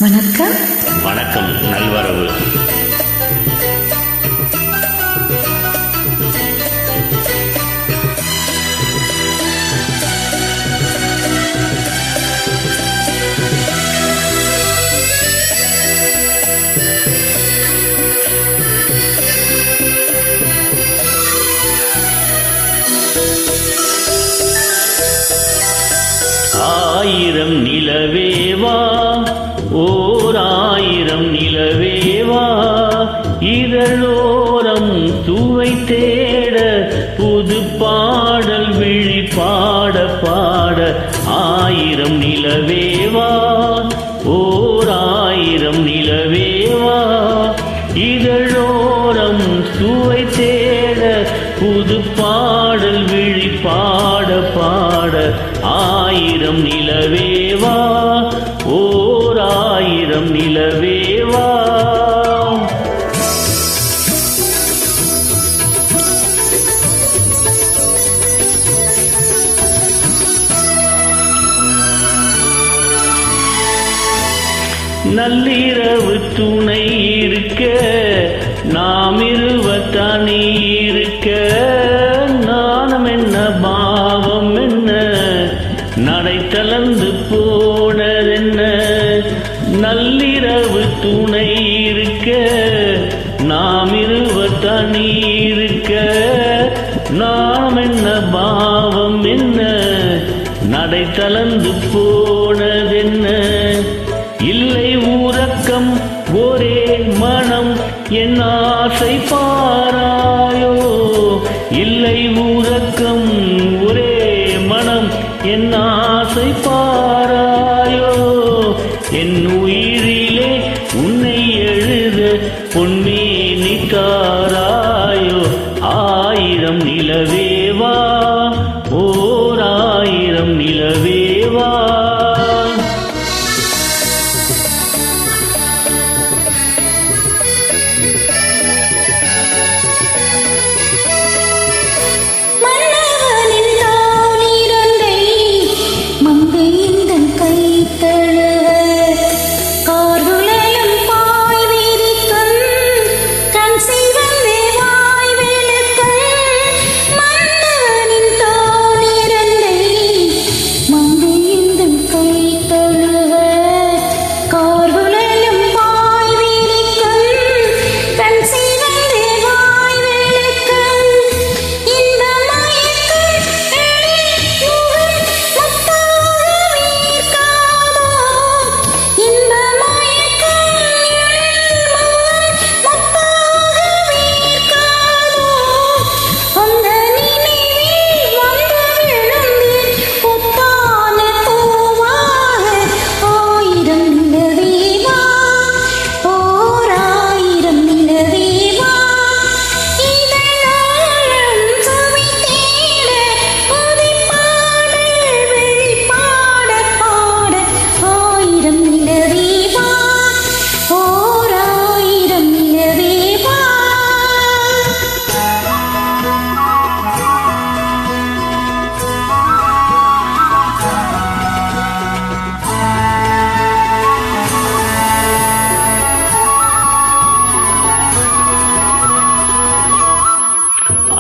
வணக்கம். வணக்கம். நல்வரவு. ஆயிரம் நிலவேவா, ஓர் ஆயிரம் நிலவேவா, இதழோரம் சுவை தேட புது பாடல் விழி பாட பாட. ஆயிரம் நிலவேவா, ஓர் ஆயிரம் நிலவேவா, இதழோரம் சுவை தேட புது பாடல் விழி பாட பாட. ஆயிரம் நிலவேவா, ஓர் ஆயிரம் நிலவேவா. நள்ளிரவு துணை இருக்க, நாம் இருவத்தனி இருக்க, நாணம் என்ன பாவம் என்ன, நடை தளர்ந்து போனதென்ன. நள்ளிரவு துணை இருக்க, நாம் இருவத்தனி இருக்க, நாணம் என்ன பாவம் என்ன, நடை தளர்ந்து போனதென்ன. இல்லை உறக்கம் ஒரே மனம் என் ஆசை பாராயோ, இல்லை உறக்கம் ஒரே மனம் என் ஆசை பாராயோ. என் உயிரிலே உன்னை எழுத பொன்மேனி தாராயோ. ஆயிரம் நிலவேவா, ஓர் ஆயிரம் நிலவேவா.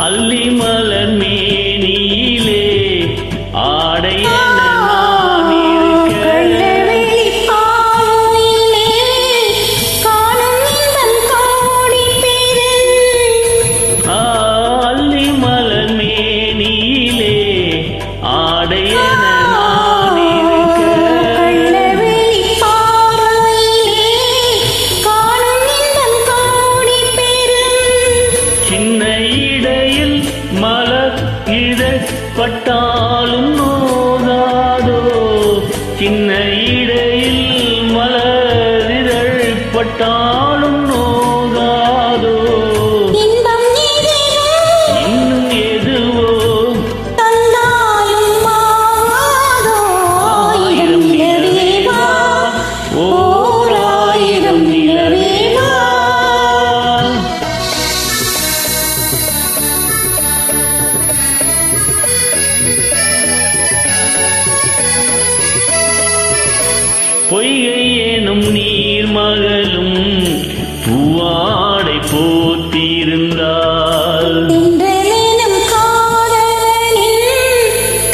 அல்லி மலர் மேனியிலே ஆடைய நான் இருக்க, அல்லி மலர் மேனியிலே ஆடைய நான் இருக்க. சின்ன இடையில் மலர் இதழ் பட்டாலும் நோகாதோ, சின்ன இடையில் மலர் இதழ் பட்டாலும் நோகாதோ. இன்னும் எதுவோ ஆயிரம் நிலவேவா, ஓர் ஆயிரம் நிலவேவா. பொய்கை எனும் நீர் மகளும் பூவாடை போத்திருந்தாள். தென்றலெனும் காதலனின்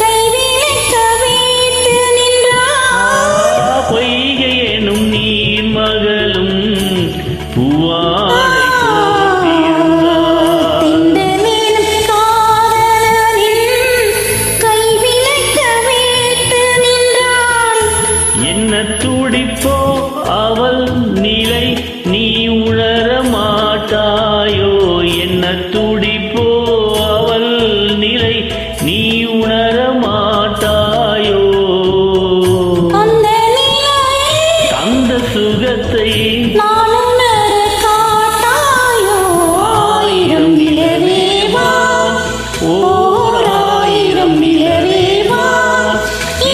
கைவிலக்க வைத்து நின்றாள். பொய்கை எனும் நீர் மகளும் பூவாடை போத்திருந்தாள். தென்றலெனும் காதலனின் கைவிலக்க வைத்து நின்றாள். என்ன துடிப்போ அவள் நிலை நீ உணர மாட்டாயோ. என்ன துடிப்போ அவள் நிலை நீ உணர மாட்டாயோ. அந்த நிலையை அந்த சுகத்தை நான் உணர காட்டாயோ. ஆயிரம் நிலவே வா, ஓர் ஆயிரம் நிலவே வா.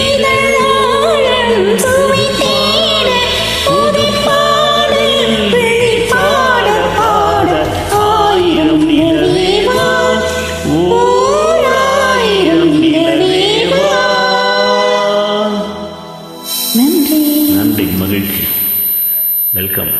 இதழாழம் சுவை தேட புதுப்பாடல் விழிப்பாட பாட. ஆயிரம் நிலவே வா, ஓர் ஆயிரம் நிலவே வா. நன்றி. நன்றி, மகிழ்ச்சி. வெல்கம்.